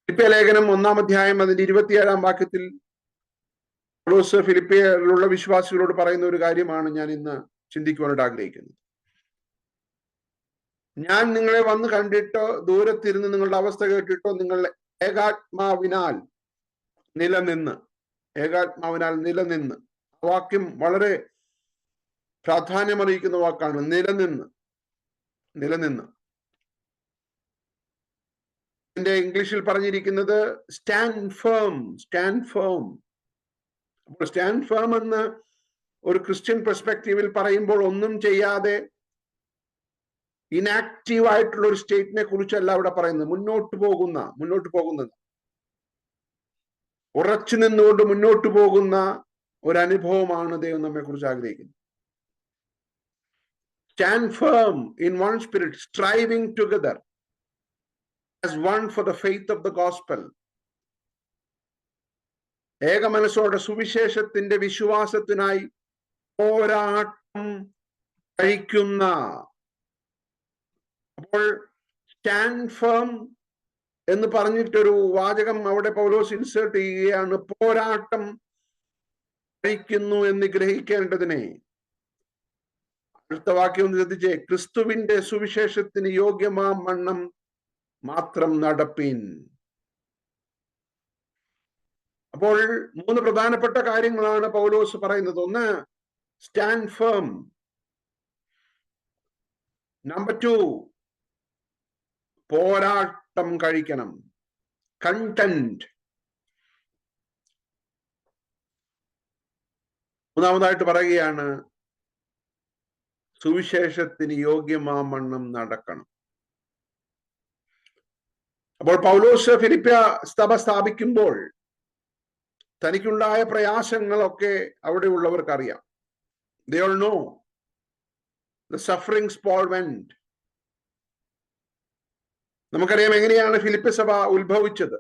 ഫിലിപ്പിയ ലേഖനം 1-ാം അധ്യായം അതിന്റെ 27-ാം വാക്യത്തിൽ പൗലോസ് ഫിലിപ്പിയയിലുള്ള വിശ്വാസികളോട് പറയുന്ന ഒരു കാര്യമാണ് ഞാൻ ഇന്ന് ചിന്തിക്കുവാനായിട്ട് ആഗ്രഹിക്കുന്നത്. ഞാൻ നിങ്ങളെ വന്ന് കണ്ടിട്ടോ ദൂരത്തിരുന്ന് നിങ്ങളുടെ അവസ്ഥ കേട്ടിട്ടോ നിങ്ങൾ ഏകാത്മാവിനാൽ നിലനിന്ന് വാക്യം വളരെ പ്രാധാന്യമറിയിക്കുന്ന വാക്കാണ്. നിലനിന്ന് ഇതിന്റെ ഇംഗ്ലീഷിൽ പറഞ്ഞിരിക്കുന്നത് സ്റ്റാൻഡ് ഫേം. അപ്പോൾ സ്റ്റാൻഡ് ഫേം എന്ന് ഒരു ക്രിസ്ത്യൻ പെർസ്പെക്റ്റീവിൽ പറയുമ്പോൾ ഒന്നും ചെയ്യാതെ ഇനാക്റ്റീവ് ആയിട്ടുള്ള ഒരു സ്റ്റേറ്റിനെ കുറിച്ചല്ല അവിടെ പറയുന്നത്. മുന്നോട്ട് പോകുന്നത്, ഉറച്ചു നിന്നുകൊണ്ട് മുന്നോട്ട് പോകുന്ന ഒരു അനുഭവമാണ് ദൈവം നമ്മെ കുറിച്ച് ആഗ്രഹിക്കുന്നത്. Stand firm in one spirit, striving together as one for the faith of the gospel. ഏക മനസ്സോടെ സുവിശേഷത്തിന്റെ വിശ്വാസത്തിനായി പോരാട്ടം കഴിക്കുന്ന. അപ്പോൾ സ്റ്റാൻഡ് ഫേം എന്ന് പറഞ്ഞിട്ടൊരു വാചകം അവിടെ പൗലോസ് ഇൻസേർട്ട് ചെയ്യുകയാണ്. പോരാട്ടം കഴിക്കുന്നു എന്ന് ഗ്രഹിക്കേണ്ടതിനെ. അടുത്ത വാക്യം ശ്രദ്ധിച്ചേ, ക്രിസ്തുവിന്റെ സുവിശേഷത്തിന് യോഗ്യമാം വണ്ണം മാത്രം നടപ്പിൻ. അപ്പോൾ 3 പ്രധാനപ്പെട്ട കാര്യങ്ങളാണ് പൗലോസ് പറയുന്നത്. ഒന്ന്, സ്റ്റാൻഡ് ഫേം. നമ്പർ 2, പോരാട്ടം കഴിക്കണം, കണ്ടന്റ്. മൂന്നാമതായിട്ട് പറയുകയാണ് സുവിശേഷത്തിന് യോഗ്യമാവണ്ണം നടക്കണം. അപ്പോൾ പൗലോസ് ഫിലിപ്പിയ സഭ സ്ഥാപിക്കുമ്പോൾ തനിക്കുണ്ടായ പ്രയാസങ്ങളൊക്കെ അവിടെ ഉള്ളവർക്ക് അറിയാം. They all know the sufferings Paul went. നമുക്കറിയാം എങ്ങനെയാണ് ഫിലിപ്പിയ സഭ ഉത്ഭവിച്ചത്.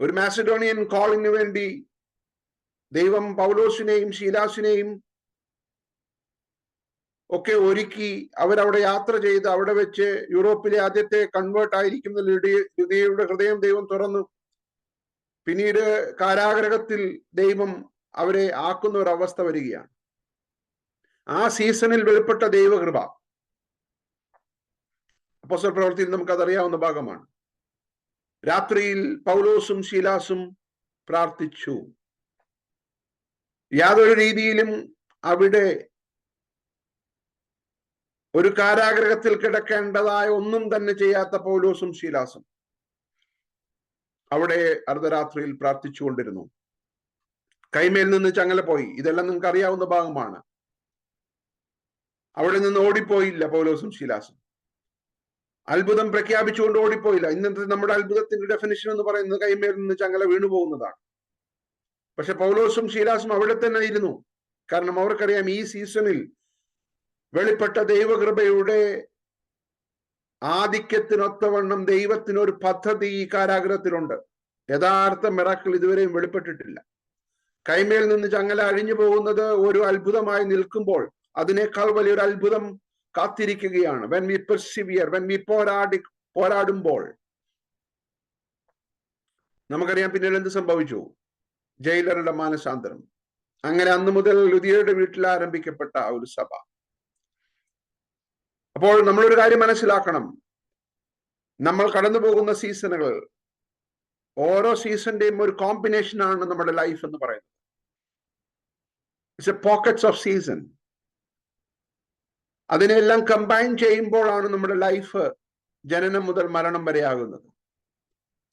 ഒരു മാസിഡോണിയൻ കോളിന് വേണ്ടി ദൈവം പൗലോസിനെയും ശീലാസിനെയും ഒക്കെ ഒരുക്കി. അവരവിടെ യാത്ര ചെയ്ത് അവിടെ വെച്ച് യൂറോപ്പിലെ ആദ്യത്തെ കൺവേർട്ട് ആയിരിക്കുന്ന ലുദിയയുടെ ഹൃദയം ദൈവം തുറന്നു. പിന്നീട് കാരാഗ്രഹത്തിൽ ദൈവം അവരെ ആക്കുന്ന ഒരവസ്ഥ വരികയാണ്. ആ സീസണിൽ വെളിപ്പെട്ട ദൈവകൃപ അപ്പോസ്തല പ്രവൃത്തിയിൽ നമുക്കതറിയാവുന്ന ഭാഗമാണ്. രാത്രിയിൽ പൗലോസും ശീലാസും പ്രാർത്ഥിച്ചു. യാതൊരു രീതിയിലും അവിടെ ഒരു കാരാഗ്രഹത്തിൽ കിടക്കേണ്ടതായ ഒന്നും തന്നെ ചെയ്യാത്ത പൗലോസും ശീലാസും അവിടെ അർദ്ധരാത്രിയിൽ പ്രാർത്ഥിച്ചുകൊണ്ടിരുന്നു. കൈമേൽ നിന്ന് ചങ്ങല പോയി. ഇതെല്ലാം നിങ്ങൾക്ക് അറിയാവുന്ന ഭാഗമാണ്. അവിടെ നിന്ന് ഓടിപ്പോയില്ല പൗലോസും ശീലാസും. അത്ഭുതം പ്രഖ്യാപിച്ചുകൊണ്ട് ഓടിപ്പോയില്ല. ഇന്നത്തെ നമ്മുടെ അത്ഭുതത്തിന്റെ ഡെഫിനിഷൻ എന്ന് പറയുന്നത് കൈമേൽ നിന്ന് ചങ്ങല വീണു പോകുന്നതാണ്. പക്ഷെ പൗലോസും ശീലാസും അവിടെ തന്നെ ഇരുന്നു. കാരണം അവർക്കറിയാം ഈ സീസണിൽ വെളിപ്പെട്ട ദൈവകൃപയുടെ ആധിക്യത്തിനൊത്തവണ്ണം ദൈവത്തിനൊരു പദ്ധതി ഈ കാരാഗ്രഹത്തിലുണ്ട്. യഥാർത്ഥ മിറാക്കിൾ ഇതുവരെയും വെളിപ്പെട്ടിട്ടില്ല. കൈമേൽ നിന്ന് ചങ്ങല അഴിഞ്ഞു പോകുന്നത് ഒരു അത്ഭുതമായി നിൽക്കുമ്പോൾ അതിനേക്കാൾ വലിയൊരു അത്ഭുതം കാത്തിരിക്കുകയാണ്. when we persevere, when we പോരാടുമ്പോൾ. നമുക്കറിയാം പിന്നീട് എന്ത് സംഭവിച്ചു. ജയിലറുടെ മാനസാന്തരം. അങ്ങനെ അന്ന് മുതൽ ലുദിയയുടെ വീട്ടിൽ ആരംഭിക്കപ്പെട്ട ഒരു സഭ. അപ്പോൾ നമ്മളൊരു കാര്യം മനസ്സിലാക്കണം. നമ്മൾ കടന്നു പോകുന്ന സീസണുകൾ, ഓരോ സീസണിന്റെയും ഒരു കോമ്പിനേഷൻ ആണ് നമ്മുടെ ലൈഫ് എന്ന് പറയുന്നത്. It's A pockets off season. അതിനെല്ലാം കമ്പൈൻ ചെയ്യുമ്പോഴാണ് നമ്മുടെ ലൈഫ് ജനനം മുതൽ മരണം വരെ ആകുന്നത്.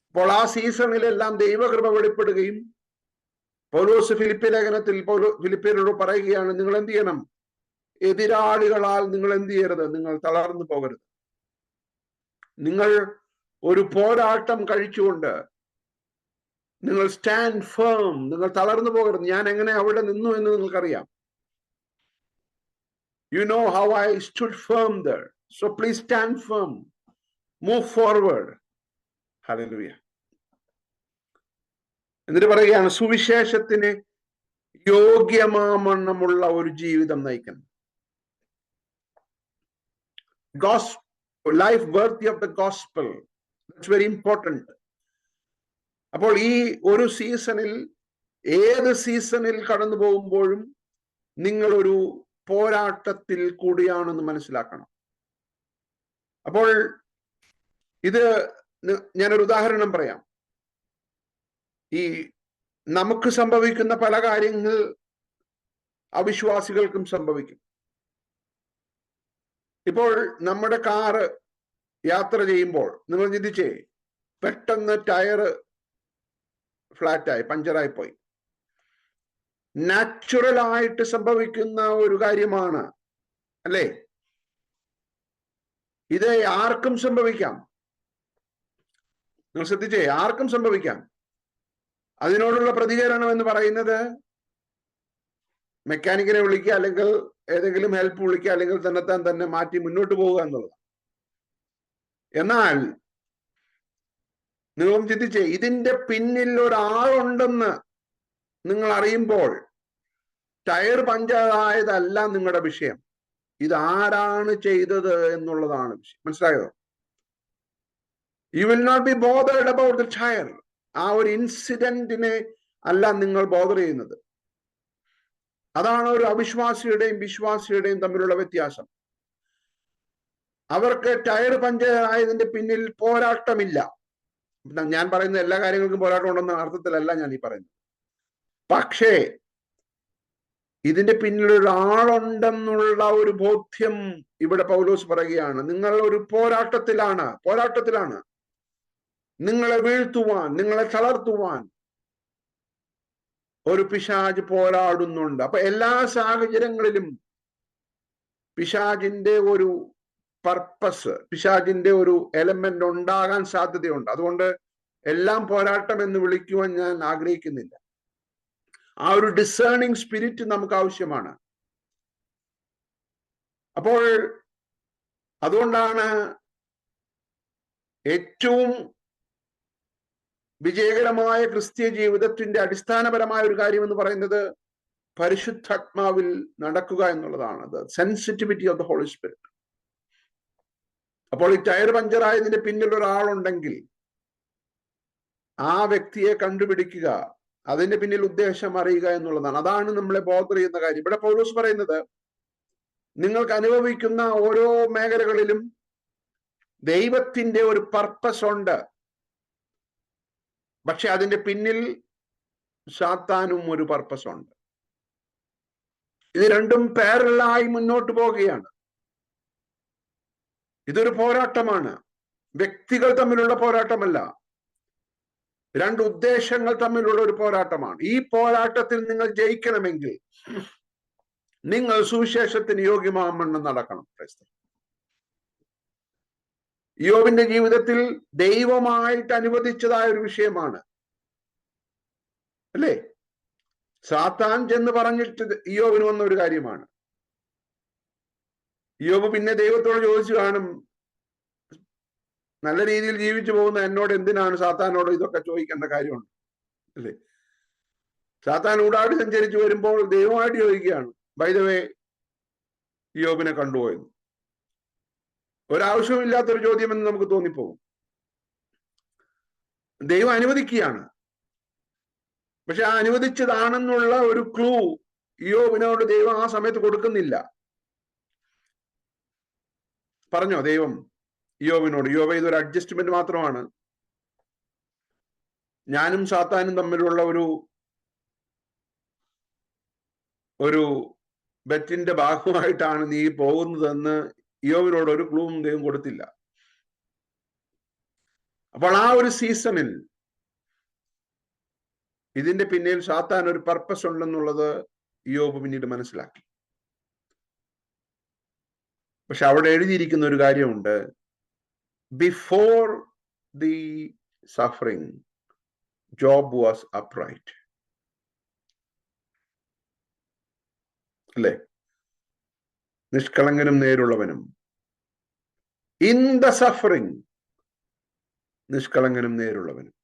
അപ്പോൾ ആ സീസണിലെല്ലാം ദൈവകൃപ വെളിപ്പെടുകയും പൗലോസ് ഫിലിപ്പിയ ലേഖനത്തിൽ ഫിലിപ്പിയരോട് പറയുകയാണ്, നിങ്ങൾ എന്ത് ചെയ്യണം? എതിരാളികളാൽ നിങ്ങൾ എന്ത് ചെയ്യരുത്? നിങ്ങൾ തളർന്നു പോകരുത്. നിങ്ങൾ ഒരു പോരാട്ടം കഴിച്ചുകൊണ്ട് നിങ്ങൾ സ്റ്റാൻഡ് ഫേം. നിങ്ങൾ തളർന്നു പോകരുത്. ഞാൻ എങ്ങനെ അവിടെ നിന്നു എന്ന് നിങ്ങൾക്കറിയാം. You know how I stood firm there. So please stand firm. Move forward. Hallelujah. എന്നിട്ട് പറയുകയാണ് സുവിശേഷത്തിന് യോഗ്യമാമണ്ണമുള്ള ഒരു ജീവിതം നയിക്കണം. Life worthy of the gospel. It's very important. അപ്പോൾ ഈ ഒരു സീസണിൽ, ഏത് സീസണിൽ കടന്നു പോകുമ്പോഴും നിങ്ങളൊരു പോരാട്ടത്തിൽ കൂടിയാണെന്ന് മനസ്സിലാക്കണം. അപ്പോൾ ഇത് ഞാനൊരു ഉദാഹരണം പറയാം. ഈ നമുക്ക് സംഭവിക്കുന്ന പല കാര്യങ്ങൾ അവിശ്വാസികൾക്കും സംഭവിക്കും. ഇപ്പോൾ നമ്മുടെ കാറ് യാത്ര ചെയ്യുമ്പോൾ നിങ്ങൾ ചിന്തിച്ചേ, പെട്ടെന്ന് ടയറ് ഫ്ലാറ്റായി, പഞ്ചറായി പോയി. നാച്ചുറൽ ആയിട്ട് സംഭവിക്കുന്ന ഒരു കാര്യമാണ്, അല്ലേ? ഇത് ആർക്കും സംഭവിക്കാം. നിങ്ങൾ ശ്രദ്ധിച്ചേ, ആർക്കും സംഭവിക്കാം. അതിനോടുള്ള പ്രതികരണം എന്ന് പറയുന്നത് മെക്കാനിക്കിനെ വിളിക്കുക, അല്ലെങ്കിൽ ഏതെങ്കിലും ഹെൽപ്പ് വിളിക്കുക, അല്ലെങ്കിൽ തന്നെത്താൻ തന്നെ മാറ്റി മുന്നോട്ട് പോവുക എന്നുള്ളത്. എന്നാൽ നിങ്ങൾ ചിന്തിച്ചേ, ഇതിന്റെ പിന്നിൽ ഒരാളുണ്ടെന്ന് നിങ്ങൾ അറിയുമ്പോൾ ടയർ പഞ്ചറായതല്ല നിങ്ങളുടെ വിഷയം, ഇതാരാണ് ചെയ്തത് എന്നുള്ളതാണ് വിഷയം. മനസ്സിലായോ? You will not be bothered about the tyre. ആ ഒരു ഇൻസിഡന്റിനെ അല്ല നിങ്ങൾ ബോദർ ചെയ്യുന്നത്. അതാണ് ഒരു അവിശ്വാസിയുടെയും വിശ്വാസിയുടെയും തമ്മിലുള്ള വ്യത്യാസം. അവർക്ക് ടയർ പഞ്ചറായതിന്റെ പിന്നിൽ പോരാട്ടമില്ല. ഞാൻ പറയുന്ന എല്ലാ കാര്യങ്ങൾക്കും പോരാട്ടം ഉണ്ടെന്ന അർത്ഥത്തിലല്ല ഞാൻ ഈ പറയുന്നത്. പക്ഷേ ഇതിന്റെ പിന്നിൽ ഒരാളുണ്ടെന്നുള്ള ഒരു ബോധ്യം ഇവിടെ പൗലോസ് പറയുകയാണ്. നിങ്ങൾ ഒരു പോരാട്ടത്തിലാണ്. നിങ്ങളെ വീഴ്ത്തുവാൻ, നിങ്ങളെ തളർത്തുവാൻ ഒരു പിശാച് പോരാടുന്നുണ്ട്. അപ്പൊ എല്ലാ സാഹചര്യങ്ങളിലും പിശാചിന്റെ ഒരു പർപ്പസ്, പിശാചിന്റെ ഒരു എലമെന്റ് ഉണ്ടാകാൻ സാധ്യതയുണ്ട്. അതുകൊണ്ട് എല്ലാം പോരാട്ടം എന്ന് വിളിക്കുവാൻ ഞാൻ ആഗ്രഹിക്കുന്നില്ല. ആ ഒരു ഡിസേണിങ് സ്പിരിറ്റ് നമുക്ക് ആവശ്യമാണ്. അപ്പോൾ അതുകൊണ്ടാണ് ഏറ്റവും വിജയകരമായ ക്രിസ്തീയ ജീവിതത്തിന്റെ അടിസ്ഥാനപരമായ ഒരു കാര്യം എന്ന് പറയുന്നത് പരിശുദ്ധാത്മാവിൽ നടക്കുക എന്നുള്ളതാണ്. Sensitivity of the holy spirit. അപ്പോൾ ഈ ടയർ പഞ്ചറായതിന്റെ പിന്നിൽ ഒരാളുണ്ടെങ്കിൽ ആ വ്യക്തിയെ കണ്ടുപിടിക്കുക, അതിന്റെ പിന്നിൽ ഉദ്ദേശം അറിയുക എന്നുള്ളതാണ്. അതാണ് നമ്മളെ ബോധർ ചെയ്യുന്ന കാര്യം. ഇവിടെ പൗലോസ് പറയുന്നത്, നിങ്ങൾക്ക് അനുഭവിക്കുന്ന ഓരോ മേഖലകളിലും ദൈവത്തിന്റെ ഒരു പർപ്പസ് ഉണ്ട്. പക്ഷെ അതിന്റെ പിന്നിൽ സാത്താനും ഒരു പർപ്പസ് ഉണ്ട്. ഇത് രണ്ടും പാരലലായി മുന്നോട്ട് പോവുകയാണ്. ഇതൊരു പോരാട്ടമാണ്. വ്യക്തികൾ തമ്മിലുള്ള പോരാട്ടമല്ല, രണ്ട് ഉദ്ദേശങ്ങൾ തമ്മിലുള്ള ഒരു പോരാട്ടമാണ്. ഈ പോരാട്ടത്തിൽ നിങ്ങൾ ജയിക്കണമെങ്കിൽ നിങ്ങൾ സുവിശേഷത്തിന് യോഗ്യമാവണ്ണം നടക്കണം. യോബിന്റെ ജീവിതത്തിൽ ദൈവമായിട്ട് അനുവദിച്ചതായ ഒരു വിഷയമാണ്, അല്ലേ? സാത്താൻ ചെന്ന് പറഞ്ഞിട്ട് യോബിന് വന്ന ഒരു കാര്യമാണ്. യോബ് പിന്നെ ദൈവത്തോട് ചോദിച്ചു കാണും, നല്ല രീതിയിൽ ജീവിച്ചു പോകുന്ന എന്നോട് എന്തിനാണ് സാത്താനോട് ഇതൊക്കെ ചോദിക്കേണ്ട കാര്യമുണ്ട്, അല്ലേ? സാത്താൻ ഊടാടി സഞ്ചരിച്ചു വരുമ്പോൾ ദൈവമായിട്ട് ചോദിക്കുകയാണ്, ബൈ ദ വേ യോബിനെ കണ്ടുപോയെന്ന്. ഒരാവശ്യമില്ലാത്തൊരു ചോദ്യമെന്ന് നമുക്ക് തോന്നിപ്പോകും. ദൈവം അനുവദിക്കുകയാണ്. പക്ഷെ ആ അനുവദിച്ചതാണെന്നുള്ള ഒരു ക്ലൂ യോബിനോട് ദൈവം ആ സമയത്ത് കൊടുക്കുന്നില്ല. പറഞ്ഞോ ദൈവം യോബിനോട്, യോബ ഇതൊരു അഡ്ജസ്റ്റ്മെന്റ് മാത്രമാണ്, ഞാനും സാത്താനും തമ്മിലുള്ള ഒരു ബെറ്റിന്റെ ഭാഗമായിട്ടാണ് നീ പോകുന്നതെന്ന് യോബിനോട് ഒരു ക്ലൂവും ദൈവം കൊടുത്തില്ല. അപ്പോൾ ആ ഒരു സീസണിൽ ഇതിന്റെ പിന്നിൽ സാത്താൻ ഒരു പർപ്പസ് ഉണ്ടെന്നുള്ളത് യോബ് പിന്നീട് മനസ്സിലാക്കി. പക്ഷെ അവിടെ എഴുതിയിരിക്കുന്ന ഒരു കാര്യമുണ്ട്, before the suffering Job was upright, അല്ലേ? നിഷ്കളങ്കനും നേരുള്ളവനും. ഇൻ ദ സഫറിങ് നിഷ്കളങ്കനും നേരുള്ളവനും.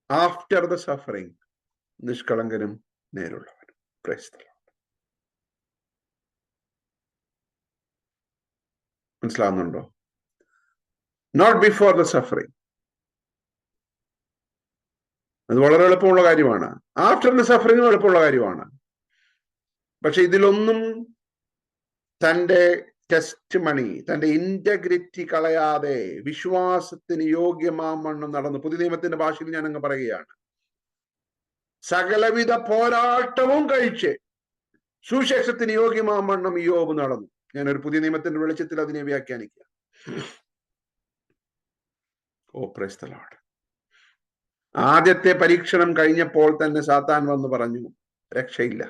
ആഫ്റ്റർ ദ സഫറിങ് നിഷ്കളങ്കനും നേരുള്ളവനും. Praise the Lord. മനസ്സിലാവുന്നുണ്ടോ? Not before the suffering. അത് വളരെ എളുപ്പമുള്ള കാര്യമാണ്. ആഫ്റ്റർ ദ സഫറിങ് എളുപ്പമുള്ള കാര്യമാണ്. പക്ഷെ ഇതിലൊന്നും തൻ്റെ ടെസ്റ്റ് മണി, തൻ്റെ ഇന്റഗ്രിറ്റി കളയാതെ വിശ്വാസത്തിന് യോഗ്യമാവണ്ണം നടന്നു. പുതിയ നിയമത്തിന്റെ ഭാഷയിൽ ഞാൻ അങ്ങ് പറയുകയാണ്, സകലവിധ പോരാട്ടവും കഴിച്ച് സുവിശേഷത്തിന് യോഗ്യമാവണ്ണം യോബ് നടന്നു. ഞാനൊരു പുതിയ നിയമത്തിന്റെ വെളിച്ചത്തിൽ അതിനെ വ്യാഖ്യാനിക്കുക. Oh praise the lord. ആദ്യത്തെ പരീക്ഷണം കഴിഞ്ഞപ്പോൾ തന്നെ സാത്താൻ വന്ന് പറഞ്ഞു, രക്ഷയില്ല.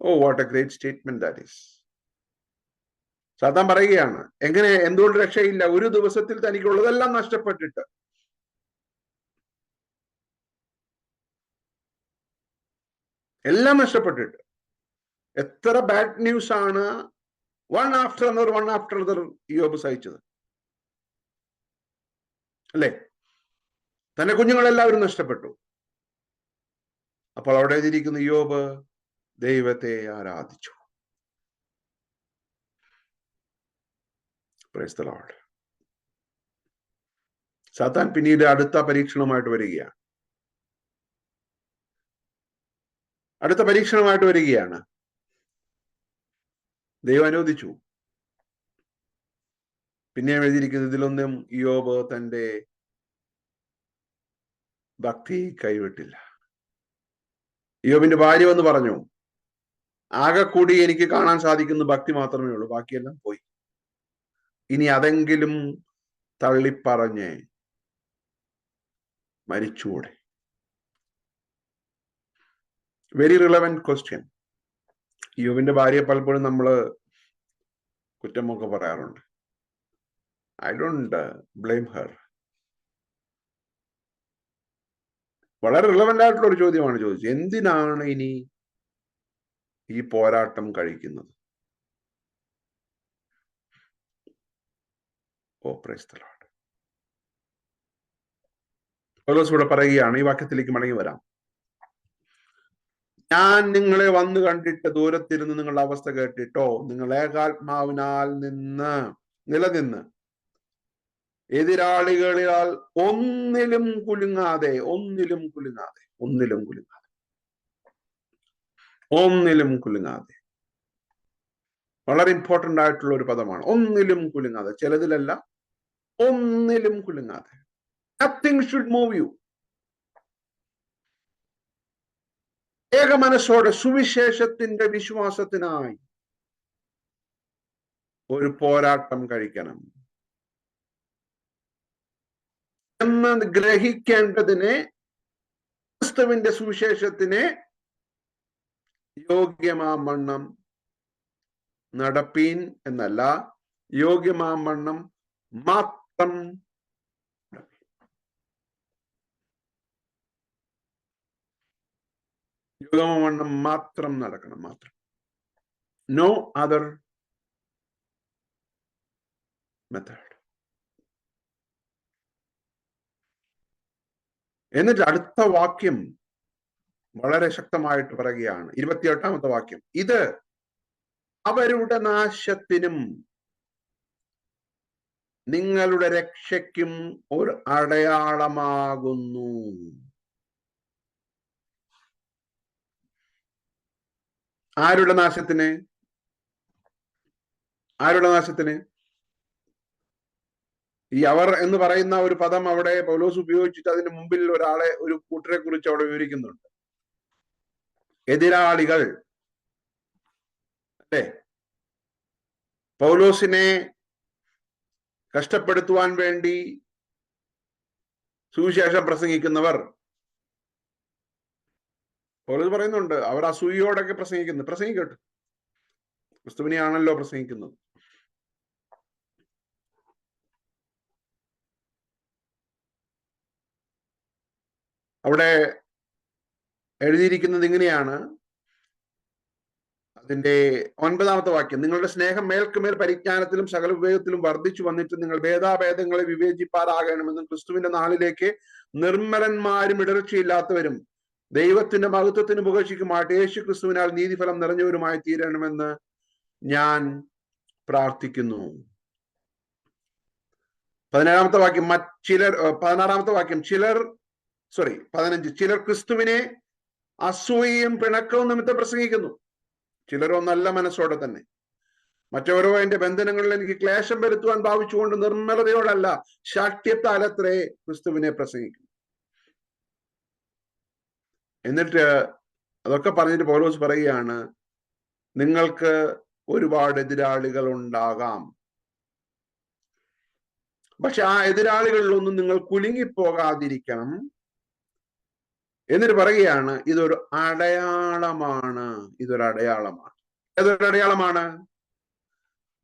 Oh what a great statement that is. സാത്താൻ പറയുകയാണ്, എങ്ങനെ, എന്തുകൊണ്ട് രക്ഷയില്ല? ഒരു ദിവസത്തിൽ തനിക്കുള്ളതെല്ലാം നഷ്ടപ്പെട്ടിട്ട്, എല്ലാം നഷ്ടപ്പെട്ടിട്ട്. എത്ര ബാഡ് ന്യൂസ് ആണ് വൺ ആഫ്റ്റർ അനദർ യോബ് സഹിച്ചത്, അല്ലേ? തന്റെ കുഞ്ഞുങ്ങളെല്ലാവരും നഷ്ടപ്പെട്ടു. അപ്പോൾ അവിടെ ഇരിക്കുന്ന യോബ് ദൈവത്തെ ആരാധിച്ചു. Price the Lord. സാത്താൻ പിന്നീട് അടുത്ത പരീക്ഷണമായിട്ട് വരികയാണ്. ദൈവം അനുവദിച്ചു. പിന്നെ എഴുതിയിരിക്കുന്നത്, ഇതിലൊന്നും യോബ് തന്റെ ഭക്തി കൈവിട്ടില്ല. യോബിന്റെ ഭാര്യ എന്ന് പറഞ്ഞു, ആകെ കൂടി എനിക്ക് കാണാൻ സാധിക്കുന്ന ഭക്തി മാത്രമേ ഉള്ളൂ, ബാക്കിയെല്ലാം പോയി. ഇനി അതെങ്കിലും തള്ളിപ്പറഞ്ഞ് മരിച്ചുകൂടെ? Very relevant question. യോബിന്റെ ഭാര്യയെ പലപ്പോഴും നമ്മൾ കുറ്റമൊക്കെ പറയാറുണ്ട്. I don't blame her. വളരെ റിലവന്റ് ആയിട്ടുള്ള ഒരു ചോദ്യമാണ് ചോദിച്ചത്. എന്തിനാണ് ഇനി ഈ പോരാട്ടം കഴിക്കുന്നത്? Oh praise the Lord. Paulos ഇവിടെ പറയുകയാണ്, ഈ വാക്യത്തിലേക്ക് മടങ്ങി വരാം. ഞാൻ നിങ്ങളെ വന്നു കണ്ടിട്ട് ദൂരത്തിരുന്ന് നിങ്ങളുടെ അവസ്ഥ കേട്ടിട്ടോ, നിങ്ങൾ ഏകാത്മാവിനാൽ നിലനിന്ന് എതിരാളികളിൽ ഒന്നിലും കുലുങ്ങാതെ വളരെ ഇമ്പോർട്ടന്റ് ആയിട്ടുള്ള ഒരു പദമാണ്, ഒന്നിലും കുലുങ്ങാതെ. ചിലതിലല്ല, ഒന്നിലും കുലുങ്ങാതെ. Nothing should move you. ഏക മനസ്സോടെ സുവിശേഷത്തിന്റെ വിശ്വാസത്തിനായി ഒരു പോരാട്ടം കഴിക്കണം എന്ന് ഗ്രഹിക്കേണ്ടതിനെ ക്രിസ്തുവിന്റെ സുവിശേഷത്തിനെ യോഗ്യമാവണ്ണം നടപ്പീൻ എന്നല്ല, യോഗ്യമാവണ്ണം മാത്രം നടക്കണം, മാത്രം. No other method. എന്നിട്ട് അടുത്ത വാക്യം വളരെ ശക്തമായിട്ട് പറയുകയാണ്, 28ാമത്തെ വാക്യം. ഇത് അവരുടെ നാശത്തിനും നിങ്ങളുടെ രക്ഷയ്ക്കും ഒരു അടയാളമാകുന്നു. ആരുടെ നാശത്തിന്? ഈ അവർ എന്ന് പറയുന്ന ഒരു പദം അവിടെ പൗലോസ് ഉപയോഗിച്ചിട്ട് അതിന് മുമ്പിൽ ഒരു കൂട്ടരെ കുറിച്ച് അവിടെ വിവരിക്കുന്നുണ്ട്. എതിരാളികൾ, അല്ലേ? പൗലോസിനെ കഷ്ടപ്പെടുത്തുവാൻ വേണ്ടി സുവിശേഷം പ്രസംഗിക്കുന്നവർ. പൗലോസ് പറയുന്നുണ്ട്, അവർ അസൂയയോടൊക്കെ പ്രസംഗിക്കട്ടെ, ക്രിസ്തുവിനെയാണല്ലോ പ്രസംഗിക്കുന്നത്. അവിടെ എഴുതിയിരിക്കുന്നത് ഇങ്ങനെയാണ്, അതിന്റെ 9ാമത്തെ വാക്യം. നിങ്ങളുടെ സ്നേഹം മേൽക്കുമേൽ പരിജ്ഞാനത്തിലും സകല വിവേകത്തിലും വർദ്ധിച്ചു വന്നിട്ട് നിങ്ങൾ ഭേദാഭേദങ്ങളെ വിവേചിപ്പാറാകണമെന്നും ക്രിസ്തുവിന്റെ നാളിലേക്ക് നിർമ്മലന്മാരും ഇടർച്ചയില്ലാത്തവരും ദൈവത്തിന്റെ മഹത്വത്തിന് പുകഴ്ചയ്ക്കുമായിട്ട് യേശു ക്രിസ്തുവിനാൽ നീതിഫലം നിറഞ്ഞവരുമായി തീരണമെന്ന് ഞാൻ പ്രാർത്ഥിക്കുന്നു. 16ാമത്തെ വാക്യം. ചിലർ 15 ചിലർ ക്രിസ്തുവിനെ അസൂയയും പിണക്കവും നിമിത്തം പ്രസംഗിക്കുന്നു. ചിലരോ നല്ല മനസ്സോടെ തന്നെ, മറ്റവരോ എന്റെ ബന്ധനങ്ങളിൽ എനിക്ക് ക്ലേശം വരുത്തുവാൻ ഭാവിച്ചുകൊണ്ട് നിർമ്മലതയോടല്ല ശാഠ്യത്താലത്രേ ക്രിസ്തുവിനെ പ്രസംഗിക്കുന്നു. എന്നിട്ട് അതൊക്കെ പറഞ്ഞിട്ട് പൗലോസ് പറയുകയാണ്, നിങ്ങൾക്ക് ഒരുപാട് എതിരാളികൾ ഉണ്ടാകാം, പക്ഷെ ആ എതിരാളികളിലൊന്നും നിങ്ങൾ കുലുങ്ങിപ്പോകാതിരിക്കണം. എന്നിട്ട് പറയുകയാണ്, ഇതൊരു അടയാളമാണ്. ഇതൊരു അടയാളമാണ്. ഏതൊരു അടയാളമാണ്?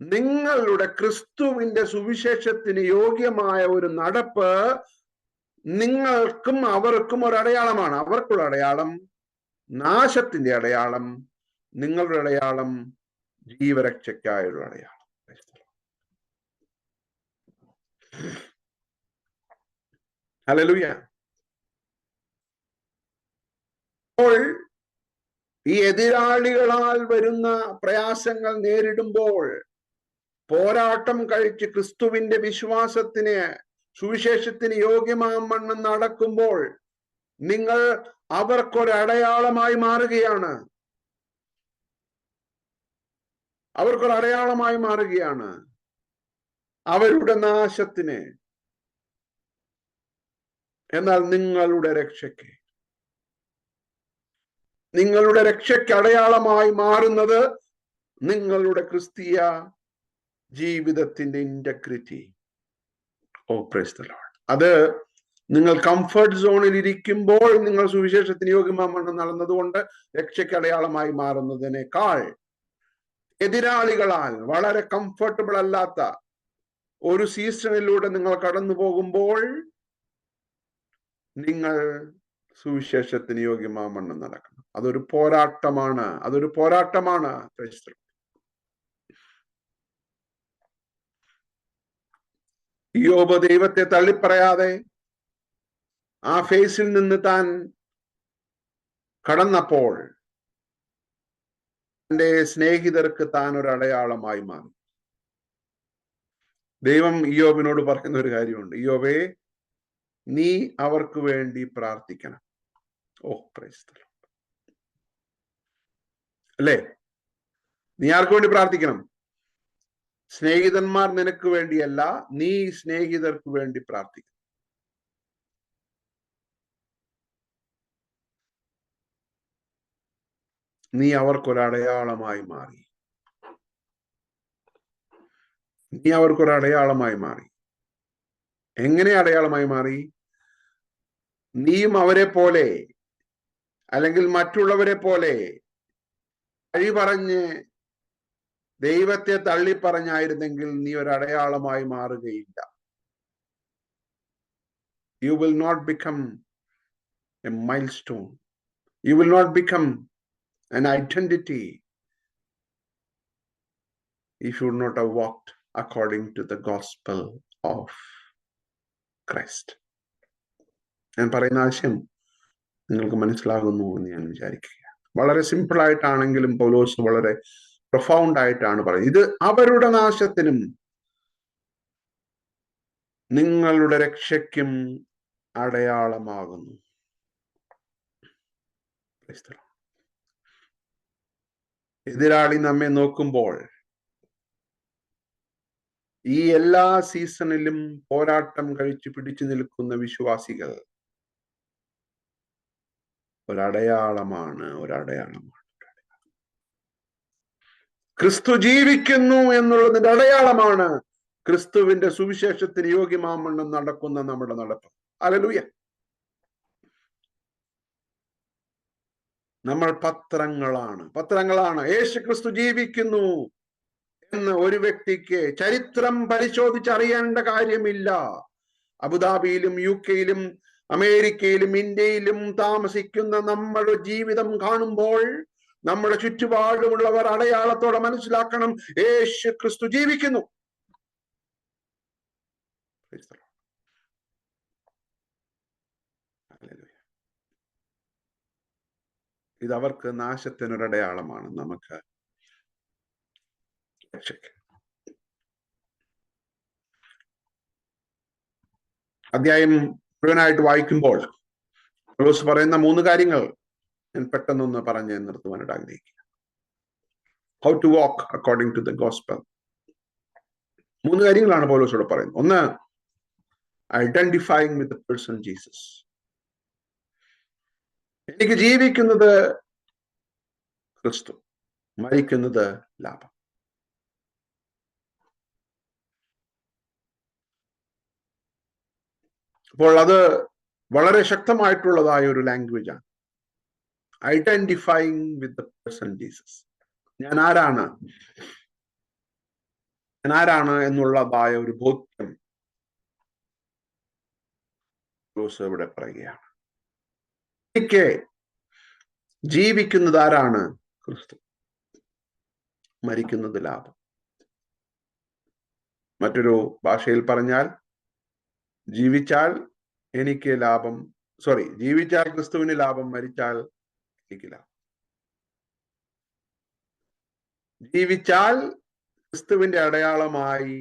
നിങ്ങളുടെ ക്രിസ്തുവിന്റെ സുവിശേഷത്തിന് യോഗ്യമായ ഒരു നടപ്പ് നിങ്ങൾക്കും അവർക്കും ഒരു അടയാളമാണ്. അവർക്കുള്ള അടയാളം നാശത്തിന്റെ അടയാളം, നിങ്ങളുടെ അടയാളം ജീവരക്ഷയ്ക്കായുള്ള അടയാളം. ഹല്ലേലൂയ. അപ്പോൾ ഈ എതിരാളികളാൽ വരുന്ന പ്രയാസങ്ങൾ നേരിടുമ്പോൾ, പോരാട്ടം കഴിച്ച് ക്രിസ്തുവിന്റെ വിശ്വാസത്തിന് സുവിശേഷത്തിന് യോഗ്യമാവണ്ണം നടക്കുമ്പോൾ നിങ്ങൾ അവർക്കൊരടയാളമായി മാറുകയാണ്. അവർക്കൊരടയാളമായി മാറുകയാണ്, അവരുടെ നാശത്തിന്. എന്നാൽ നിങ്ങളുടെ രക്ഷയ്ക്ക്, നിങ്ങളുടെ രക്ഷയ്ക്ക് അടയാളമായി മാറുന്നത് നിങ്ങളുടെ ക്രിസ്തീയ ജീവിതത്തിന്റെ integrity. Oh praise the lord. അത് നിങ്ങൾ കംഫർട്ട് സോണിൽ ഇരിക്കുമ്പോൾ നിങ്ങൾ സുവിശേഷത്തിന് യോഗ്യമാവണ്ണം നടന്നതുകൊണ്ട് രക്ഷയ്ക്ക് അടയാളമായി മാറുന്നതിനേക്കാൾ, എതിരാളികളാൽ വളരെ കംഫർട്ടബിൾ അല്ലാത്ത ഒരു സീസണിലൂടെ നിങ്ങൾ കടന്നു പോകുമ്പോൾ നിങ്ങൾ സുവിശേഷത്തിന് യോഗ്യമാവണ്ണം നടക്കണം. അതൊരു പോരാട്ടമാണ്. അതൊരു പോരാട്ടമാണ്. യോബ് ദൈവത്തെ തള്ളിപ്പറയാതെ ആ ഫേസിൽ നിന്ന് താൻ കടന്നപ്പോൾ തന്റെ സ്നേഹിതർക്ക് താൻ ഒരു അടയാളമായി മാറി. ദൈവം ഇയ്യോബിനോട് പറയുന്ന ഒരു കാര്യമുണ്ട്, ഇയ്യോബേ, നീ അവർക്ക് വേണ്ടി പ്രാർത്ഥിക്കണം. ഓ പ്രൈസ് ദി ലോർഡ്. അല്ലേ? നീ ആർക്ക് വേണ്ടി പ്രാർത്ഥിക്കണം? സ്നേഹിതന്മാർ നിനക്ക് വേണ്ടിയല്ല, നീ സ്നേഹിതർക്ക് വേണ്ടി പ്രാർത്ഥിക്കണം. നീ അവർക്കൊരടയാളമായി മാറി. നീ അവർക്കൊരടയാളമായി മാറി. എങ്ങനെ അടയാളമായി മാറി? നീയും അവരെ പോലെ അല്ലെങ്കിൽ മറ്റുള്ളവരെ പോലെ വഴി പറഞ്ഞ് ദൈവത്തെ തള്ളിപ്പറഞ്ഞായിരുന്നെങ്കിൽ നീ ഒരു അടയാളമായി മാറുകയില്ല. You will not become a milestone. You will not become an identity if you would not have walked according to the gospel of Christ. ഞാൻ പറയുന്ന ആശയം നിങ്ങൾക്ക് മനസ്സിലാകുന്നു എന്ന് ഞാൻ വിചാരിക്കുക. വളരെ സിമ്പിൾ ആയിട്ടാണെങ്കിലും പൗലോസ് വളരെ പ്രൊഫൗണ്ട് ആയിട്ടാണ് പറയുന്നത്. ഇത് അവരുടെ നാശത്തിനും നിങ്ങളുടെ രക്ഷയ്ക്കും അടയാളമാകുന്നു. എതിരാളി നമ്മെ നോക്കുമ്പോൾ ഈ എല്ലാ സീസണിലും പോരാട്ടം കഴിച്ച് പിടിച്ചു നിൽക്കുന്ന വിശ്വാസികൾ ഒരടയാളമാണ്. ക്രിസ്തു ജീവിക്കുന്നു എന്നുള്ളതിന്റെ അടയാളമാണ് ക്രിസ്തുവിന്റെ സുവിശേഷത്തിന് യോഗ്യമാവണ്ണം നടക്കുന്ന നമ്മുടെ നടപ്പ്. ഹല്ലേലൂയ. നമ്മൾ പത്രങ്ങളാണ്. യേശു ക്രിസ്തു ജീവിക്കുന്നു എന്ന് ഒരു വ്യക്തിക്ക് ചരിത്രം പരിശോധിച്ചറിയേണ്ട കാര്യമില്ല. അബുദാബിയിലും UK-യിലും അമേരിക്കയിലും ഇന്ത്യയിലും താമസിക്കുന്ന നമ്മുടെ ജീവിതം കാണുമ്പോൾ നമ്മുടെ ചുറ്റുപാടുമുള്ളവർ അടയാളത്തോടെ മനസ്സിലാക്കണം, യേശു ക്രിസ്തു ജീവിക്കുന്നു. ഇത് അവർക്ക് നാശത്തിനൊരടയാളമാണ്, നമുക്ക് രക്ഷയ്ക്ക്. അധ്യായം മുഴുവനായിട്ട് വായിക്കുമ്പോൾ പൗലോസ് പറയുന്ന 3 കാര്യങ്ങൾ ഞാൻ പെട്ടെന്നൊന്ന് പറഞ്ഞ് നിർത്തുവാനായിട്ട് ആഗ്രഹിക്കുക. How to walk according to the gospel. 3 കാര്യങ്ങളാണ് പൗലോസോട് പറയുന്നത്. ഒന്ന്, identifying with the person Jesus. എനിക്ക് ജീവിക്കുന്നത് ക്രിസ്തു, മരിക്കുന്നത് ലാഭം. അപ്പോൾ അത് വളരെ ശക്തമായിട്ടുള്ളതായ ഒരു ലാംഗ്വേജ് ആണ്. Identifying with the person Jesus. ഞാൻ ആരാണ് എന്നുള്ളതായ ഒരു ബോധ്യം ഇവിടെ പറയുകയാണ്. എനിക്ക് ജീവിക്കുന്നത് ആരാണ്? ക്രിസ്തു, മരിക്കുന്നത് ലാഭം. മറ്റൊരു ഭാഷയിൽ പറഞ്ഞാൽ, ജീവിച്ചാൽ ക്രിസ്തുവിന് ലാഭം, മരിച്ചാൽ എനിക്ക് ലാഭം. ജീവിച്ചാൽ ക്രിസ്തുവിന്റെ അടയാളമായി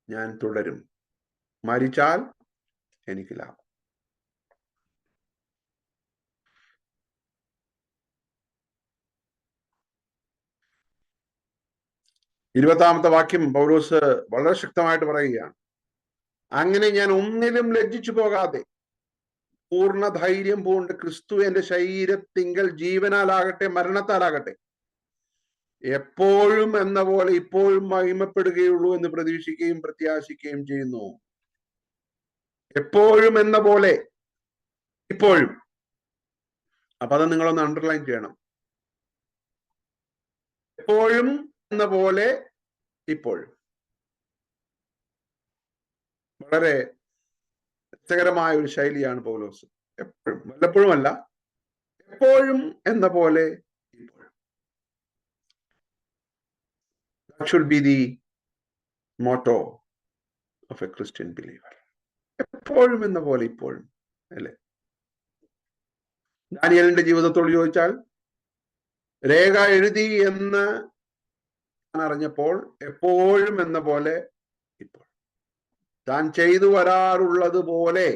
ഞാൻ തുടരും, മരിച്ചാൽ എനിക്ക് ലാഭം. ഇരുപതാമത്തെ വാക്യം പൗലോസ് വളരെ ശക്തമായിട്ട് പറയുകയാണ്. അങ്ങനെ ഞാൻ ഒന്നിലും ലജ്ജിച്ചു പോകാതെ പൂർണ്ണ ധൈര്യം പൂണ്ട് ക്രിസ്തു എന്റെ ശരീരത്തിങ്കൽ ജീവനാലാകട്ടെ മരണത്താലാകട്ടെ എപ്പോഴും എന്ന പോലെ ഇപ്പോഴും മഹിമപ്പെടുകയുള്ളൂ എന്ന് പ്രതീക്ഷിക്കുകയും പ്രത്യാശിക്കുകയും ചെയ്യുന്നു. എപ്പോഴും എന്ന പോലെ ഇപ്പോഴും. അപ്പൊ അത് നിങ്ങളൊന്ന് അണ്ടർലൈൻ ചെയ്യണം. എപ്പോഴും എന്ന പോലെ ഇപ്പോഴും. വളരെ രസകരമായ ഒരു ശൈലിയാണ് പൗലോസ്. എപ്പോഴും, വല്ലപ്പോഴും അല്ല, എപ്പോഴും എന്ന പോലെ ഇപ്പോഴും. That should be the motto of a Christian believer. എപ്പോഴും എന്ന പോലെ ഇപ്പോഴും, അല്ലേ? ദാനിയേലിന്റെ ജീവിതത്തോട് ചോദിച്ചാൽ, രേഖ എഴുതി എന്ന് അറിഞ്ഞപ്പോൾ എപ്പോഴും എന്ന പോലെ ഇപ്പോൾ, താൻ ചെയ്തു വരാറുള്ളത് പോലെ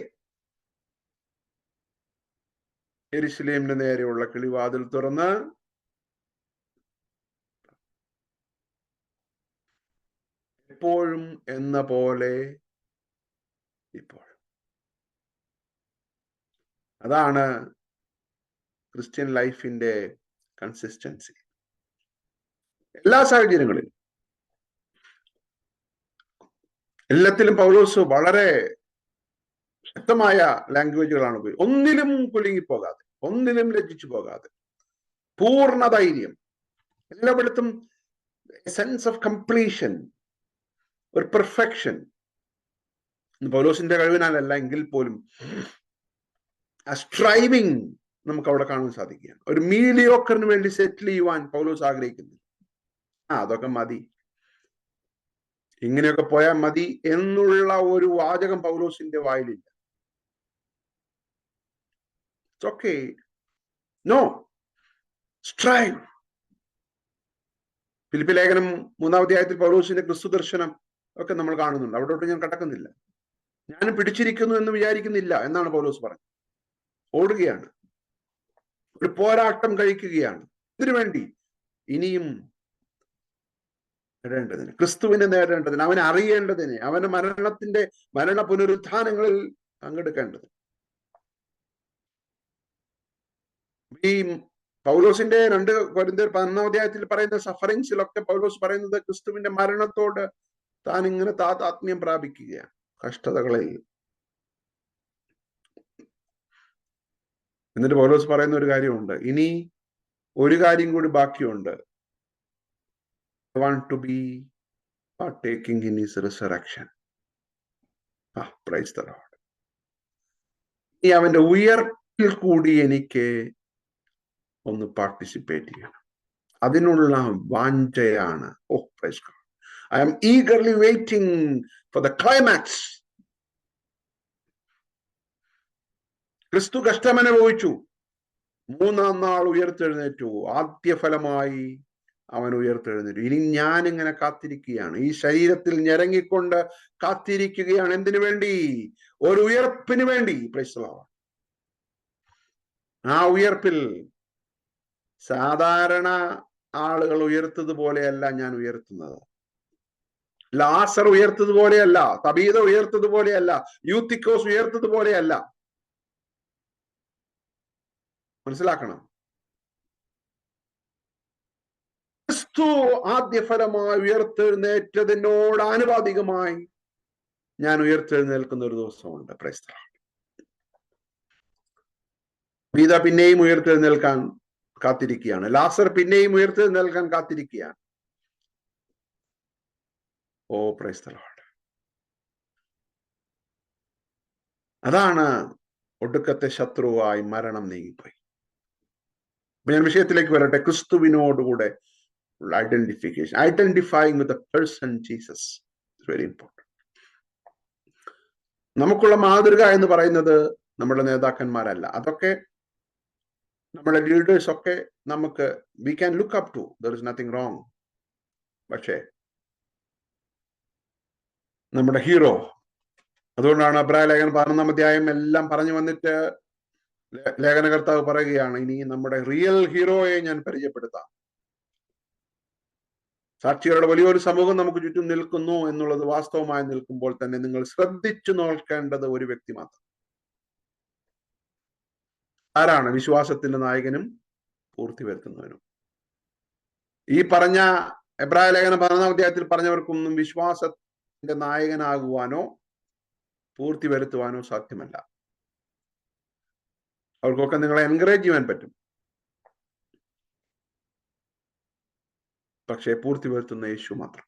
യെരൂശലേമിന് നേരെയുള്ള കിളിവാതിൽ തുറന്ന് എപ്പോഴും എന്ന പോലെ ഇപ്പോൾ. അതാണ് ക്രിസ്ത്യൻ ലൈഫിന്റെ കൺസിസ്റ്റൻസി. എല്ലാ സാഹചര്യങ്ങളിലും, എല്ലാത്തിലും പൗലോസ് വളരെ ശക്തമായ ലാംഗ്വേജുകളാണ് ഉപയോഗിച്ചത്. ഒന്നിലും കുലുങ്ങിപ്പോകാതെ, ഒന്നിലും ലജ്ജിച്ചു പോകാതെ, പൂർണ്ണ ധൈര്യം, എല്ലായിടത്തും സെൻസ് ഓഫ് കംപ്ലീഷൻ, ഒരു പെർഫെക്ഷൻ. പൗലോസിന്റെ കഴിവിനാലല്ല എങ്കിൽ പോലും ആ സ്ട്രൈവിങ് നമുക്ക് അവിടെ കാണാൻ സാധിക്കുകയാണ്. ഒരു മീഡിയോക്കറിന് വേണ്ടി സെറ്റിൽ ചെയ്യുവാൻ പൗലോസ് ആഗ്രഹിക്കുന്നു. അതൊക്കെ മതി, ഇങ്ങനെയൊക്കെ പോയാൽ മതി എന്നുള്ള ഒരു വാചകം പൗലോസിന്റെ വായിലില്ല. Okay, no, strive. ഫിലിപ്പി ലേഖനം 3-ാം അധ്യായത്തിൽ പൗലോസിന്റെ ക്രിസ്തു ദർശനം ഒക്കെ നമ്മൾ കാണുന്നുണ്ട്. അവിടോട്ട് ഞാൻ കടക്കുന്നില്ല. ഞാൻ പിടിച്ചിരിക്കുന്നു എന്ന് വിചാരിക്കുന്നില്ല എന്നാണ് പൗലോസ് പറഞ്ഞത്. ഓടുകയാണ്, ഒരു പോരാട്ടം കഴിക്കുകയാണ്. ഇതിനു വേണ്ടി ഇനിയും നേടേണ്ടതിന്, ക്രിസ്തുവിനെ നേടേണ്ടതിന്, അവനെ അറിയേണ്ടതിന്, അവന്റെ മരണ പുനരുത്ഥാനങ്ങളിൽ പങ്കെടുക്കേണ്ടതിന്. ഈ പൗലോസിന്റെ 2 കൊരിന്ത്യർ 11-ാം അധ്യായത്തിൽ പറയുന്ന സഫറിങ്സിലൊക്കെ പൗലോസ് പറയുന്നത് ക്രിസ്തുവിന്റെ മരണത്തോട് താൻ ഇങ്ങനെ താതാത്മ്യം പ്രാപിക്കുകയാണ്, കഷ്ടതകളിൽ. എന്നിട്ട് പൗലോസ് പറയുന്ന ഒരു കാര്യമുണ്ട്, ഇനി ഒരു കാര്യം കൂടി ബാക്കിയുണ്ട്. I want to be partaking in his resurrection. Praise the Lord. ഇനി അവന്റെ ഉയർപ്പിൽ കൂടി എനിക്ക് ഒന്ന് പാർട്ടിസിപ്പേറ്റ് ചെയ്യണം. അതിനുള്ള വാഞ്ചയാണ്. Praise God. I am eagerly waiting for the climax. ക്രിസ്തു കഷ്ടമനുഭവിച്ചു, 3-ാം നാൾ ഉയർത്തെഴുന്നേറ്റു. ആദ്യ ഫലമായി അവൻ ഉയർത്തെഴുന്നേറ്റു. ഇനി ഞാൻ ഇങ്ങനെ കാത്തിരിക്കുകയാണ്, ഈ ശരീരത്തിൽ ഞെരങ്ങിക്കൊണ്ട് കാത്തിരിക്കുകയാണ്. എന്തിനു വേണ്ടി? ഒരു ഉയർപ്പിന് വേണ്ടി. Price the Lord. ആ ഉയർപ്പിൽ സാധാരണ ആളുകൾ ഉയർത്തതുപോലെയല്ല ഞാൻ ഉയർത്തുന്നത്. ലാസർ ഉയർത്തതുപോലെയല്ല, തബീത ഉയർത്തതുപോലെയല്ല, യൂത്തിക്കോസ് ഉയർത്തതുപോലെയല്ല. മനസ്സിലാക്കണം. ക്രിസ്തു ആദ്യഫലമായി ഉയർത്തെഴുന്നേറ്റതിനോട് ആനുപാതികമായി ഞാൻ ഉയർത്തെഴുന്നേൽക്കുന്ന ഒരു ദിവസമുണ്ട്. Praise the Lord. തബീത പിന്നെയും ഉയർത്തെഴുന്നേൽക്കാൻ കാത്തിരിക്കുകയാണ്. ലാസർ പിന്നെയും ഉയർത്തെഴുന്നേൽക്കാൻ കാത്തിരിക്കുകയാണ്. ഓ പ്രൈസ് ദി ലോർഡ്. അതാണ് ഒടുക്കത്തെ ശത്രുവായി മരണം നീങ്ങിപ്പോയി. ഞാൻ വിഷയത്തിലേക്ക് വരട്ടെ. ക്രിസ്തുവിനോടുകൂടെ identification, identifying with the person Jesus is very important. നമുക്കുള്ള മാതൃക എന്ന് പറയുന്നത് നമ്മുടെ നേതാക്കന്മാരല്ല. അതൊക്കെ നമ്മുടെ ലീഡേഴ്സ് ഒക്കെ നമുക്ക് we can look up to, there is nothing wrong. പക്ഷേ നമ്മുടെ ഹീറോ, അതുകൊണ്ടാണ് എബ്രായ ലേഖനം 11-ാം അധ്യായം എല്ലാം പറഞ്ഞു വന്നിട്ട് ലേഖനകർത്താവ് പറയുകയാണ്, ഇനി നമ്മുടെ റിയൽ ഹീറോയെ ഞാൻ പരിചയപ്പെടുത്താം. സാക്ഷികളുടെ വലിയൊരു സമൂഹം നമുക്ക് ചുറ്റും നിൽക്കുന്നു എന്നുള്ളത് വാസ്തവമായി നിൽക്കുമ്പോൾ തന്നെ നിങ്ങൾ ശ്രദ്ധിച്ചു നോക്കേണ്ടത് ഒരു വ്യക്തി മാത്രം. ആരാണ്? വിശ്വാസത്തിന്റെ നായകനും പൂർത്തി വരുത്തുന്നവനും. ഈ പറഞ്ഞ എബ്രായ ലേഖനം 11-ാം അധ്യായത്തിൽ പറഞ്ഞവർക്കൊന്നും വിശ്വാസത്തിന്റെ നായകനാകുവാനോ പൂർത്തി വരുത്തുവാനോ സാധ്യമല്ല. അവർക്കൊക്കെ നിങ്ങളെ എൻകറേജ് ചെയ്യാൻ പറ്റും, പക്ഷേ പൂർത്തി വരുത്തുന്ന യേശു മാത്രം.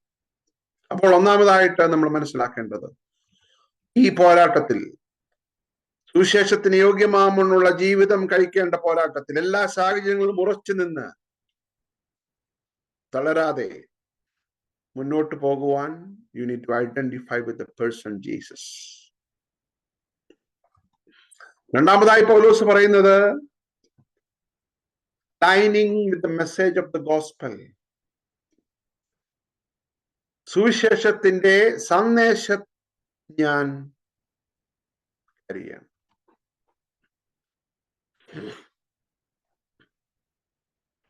അപ്പോൾ ഒന്നാമതായിട്ട് നമ്മൾ മനസ്സിലാക്കേണ്ടത്, ഈ പോരാട്ടത്തിൽ, സുവിശേഷത്തിന് യോഗ്യമാമുള്ള ജീവിതം കഴിക്കേണ്ട പോരാട്ടത്തിൽ എല്ലാ സാഹചര്യങ്ങളും ഉറച്ചു നിന്ന് തളരാതെ മുന്നോട്ട് പോകുവാൻ you need to identify with the person Jesus. രണ്ടാമതായി പൗലോസ് പറയുന്നത് lining with the message of the gospel. സുവിശേഷത്തിന്റെ സന്ദേശം ഞാൻ അറിയാം.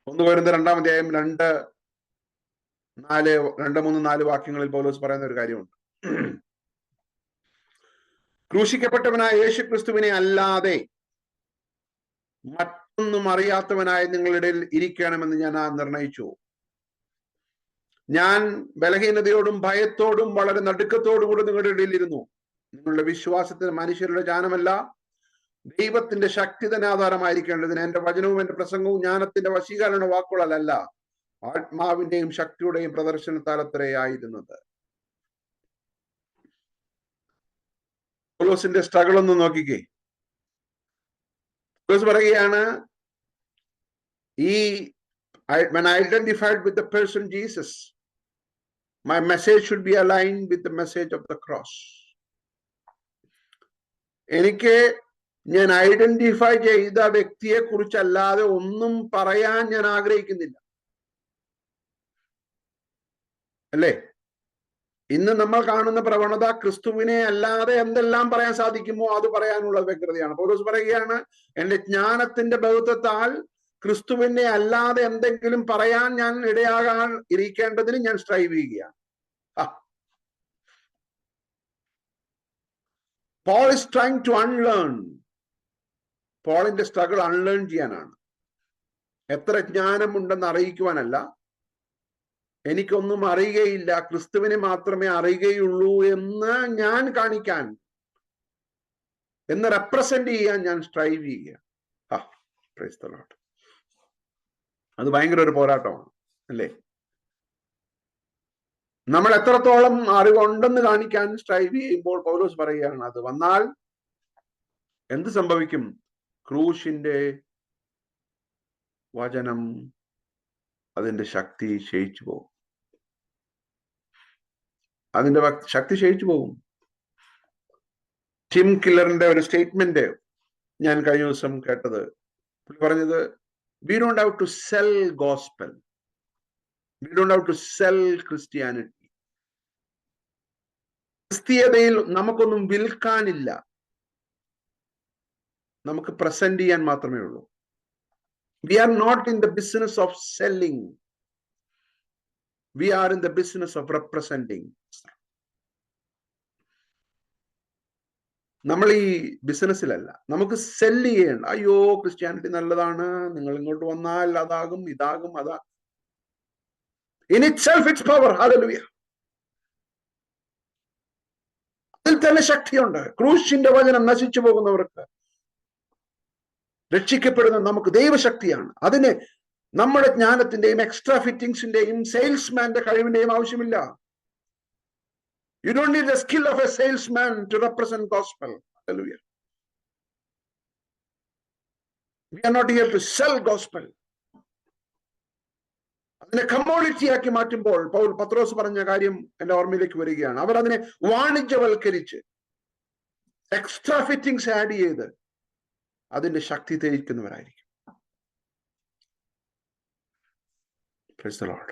1 കൊരിന്ത്യർ 2-ാം അധ്യായം 2-3-4 വാക്യങ്ങളിൽ പൗലോസ് പറയുന്ന ഒരു കാര്യമുണ്ട്. ക്രൂശിക്കപ്പെട്ടവനായ യേശു ക്രിസ്തുവിനെ അല്ലാതെ മറ്റൊന്നും അറിയാത്തവനായി നിങ്ങളുടെ ഇടയിൽ ഇരിക്കണമെന്ന് ഞാൻ നിർണയിച്ചു. ഞാൻ ബലഹീനതയോടും ഭയത്തോടും വളരെ നടുക്കത്തോടും കൂടെ നിങ്ങളുടെ ഇടയിൽ ഇരുന്നു. നിങ്ങളുടെ വിശ്വാസത്തിന് മനുഷ്യരുടെ ജ്ഞാനമല്ല, ദൈവത്തിന്റെ ശക്തി തന്നെ ആധാരമായിരിക്കേണ്ടതിന് എന്റെ വചനവും എന്റെ പ്രസംഗവും ജ്ഞാനത്തിന്റെ വശീകരണ വാക്കുകളല്ല, ആത്മാവിന്റെയും ശക്തിയുടെയും പ്രദർശനത്താൽ അത്രയായിരുന്നത്. പൗലോസിന്റെ സ്ട്രഗിൾ ഒന്ന് നോക്കിക്കേ. പൗലോസ് പറയുകയാണ്, when I identified with the person Jesus, my message should be aligned with the message of the cross. എനിക്ക് ഞാൻ ഐഡന്റിഫൈ ചെയ്ത വ്യക്തിയെ കുറിച്ചല്ലാതെ ഒന്നും പറയാൻ ഞാൻ ആഗ്രഹിക്കുന്നില്ല, അല്ലേ? ഇന്ന് നമ്മൾ കാണുന്ന പ്രവണത ക്രിസ്തുവിനെ അല്ലാതെ എന്തെല്ലാം പറയാൻ സാധിക്കുമോ അത് പറയാനുള്ള വ്യഗ്രതയാണ്. പൗലോസ് പറയുകയാണ്, എന്റെ ജ്ഞാനത്തിന്റെ ബഹുത്വത്താൽ ക്രിസ്തുവിനെ അല്ലാതെ എന്തെങ്കിലും പറയാൻ ഞാൻ ഇടയാകാൻ ഇരിക്കേണ്ടതിന് ഞാൻ സ്ട്രൈവ് ചെയ്യുകയാണ്. Paul is trying to unlearn. പോളിന്റെ സ്ട്രഗിൾ അൺലേൺ ചെയ്യാനാണ്. എത്ര ജ്ഞാനമുണ്ടെന്ന് അറിയിക്കുവാനല്ല, എനിക്കൊന്നും അറിയുകയില്ല, ക്രിസ്തുവിനെ മാത്രമേ അറിയുകയുള്ളൂ എന്ന് ഞാൻ കാണിക്കാൻ, എന്ന് റെപ്രസെന്റ് ചെയ്യാൻ ഞാൻ സ്ട്രൈവ് ചെയ്യുക. Price the lord. അത് ഭയങ്കര ഒരു പോരാട്ടമാണ്, അല്ലേ? നമ്മൾ എത്രത്തോളം അറിവുണ്ടെന്ന് കാണിക്കാൻ സ്ട്രൈവ് ചെയ്യുമ്പോൾ പൗലോസ് പറയുകയാണ്, അത് വന്നാൽ എന്ത് സംഭവിക്കും? ക്രൂശിന്റെ വചനം, അതിന്റെ ശക്തി ക്ഷയിച്ചു പോകും. അതിന്റെ ശക്തി ക്ഷയിച്ചു പോകും. ടിം കില്ലറിന്റെ ഒരു സ്റ്റേറ്റ്മെന്റ് ഞാൻ കഴിഞ്ഞ ദിവസം കേട്ടത്. പറഞ്ഞത്, we don't have to sell gospel, we don't have to sell Christianity. ക്രിസ്തീയതയിൽ നമുക്കൊന്നും വിൽക്കാനില്ല, നമുക്ക് പ്രസന്റ് ചെയ്യാൻ മാത്രമേ ഉള്ളൂ. We are not in the business of selling. We are in the business of representing. നമ്മൾ ഈ ബിസിനസ്സിലല്ല. നമുക്ക് സെല്ല് ചെയ്യണം. അയ്യോ ക്രിസ്ത്യാനിറ്റി നല്ലതാണ്, നിങ്ങൾ ഇങ്ങോട്ട് വന്നാൽ അതാകും ഇതാകും അതാ. In itself it's power. Hallelujah. അതിൽ തന്നെ ശക്തിയുണ്ട്. ക്രൂശിന്റെ വചനം നശിച്ചു പോകുന്നവർക്ക്, രക്ഷിക്കപ്പെടുന്ന നമുക്ക് ദൈവശക്തിയാണ്. അതിന് നമ്മുടെ ജ്ഞാനത്തിന്റെയും എക്സ്ട്രാ ഫിറ്റിംഗ്സിന്റെയും സെയിൽസ്മാന്റെ കഴിവിന്റെയും ആവശ്യമില്ല. You don't need the skill of a salesman to represent gospel. Hallelujah. We are not here to sell gospel. അതിനെ കമ്മോഡിറ്റി ആക്കി മാറ്റുമ്പോൾ പത്രോസ് പറഞ്ഞ കാര്യം എന്റെ ഓർമ്മയിലേക്ക് വരികയാണ്. അവർ അതിനെ വാണിജ്യവൽക്കരിച്ച് എക്സ്ട്രാ ഫിറ്റിംഗ്സ് ആഡ് ചെയ്ത് അതിന്റെ ശക്തി തെളിയിക്കുന്നവരായിരിക്കും. Praise the Lord.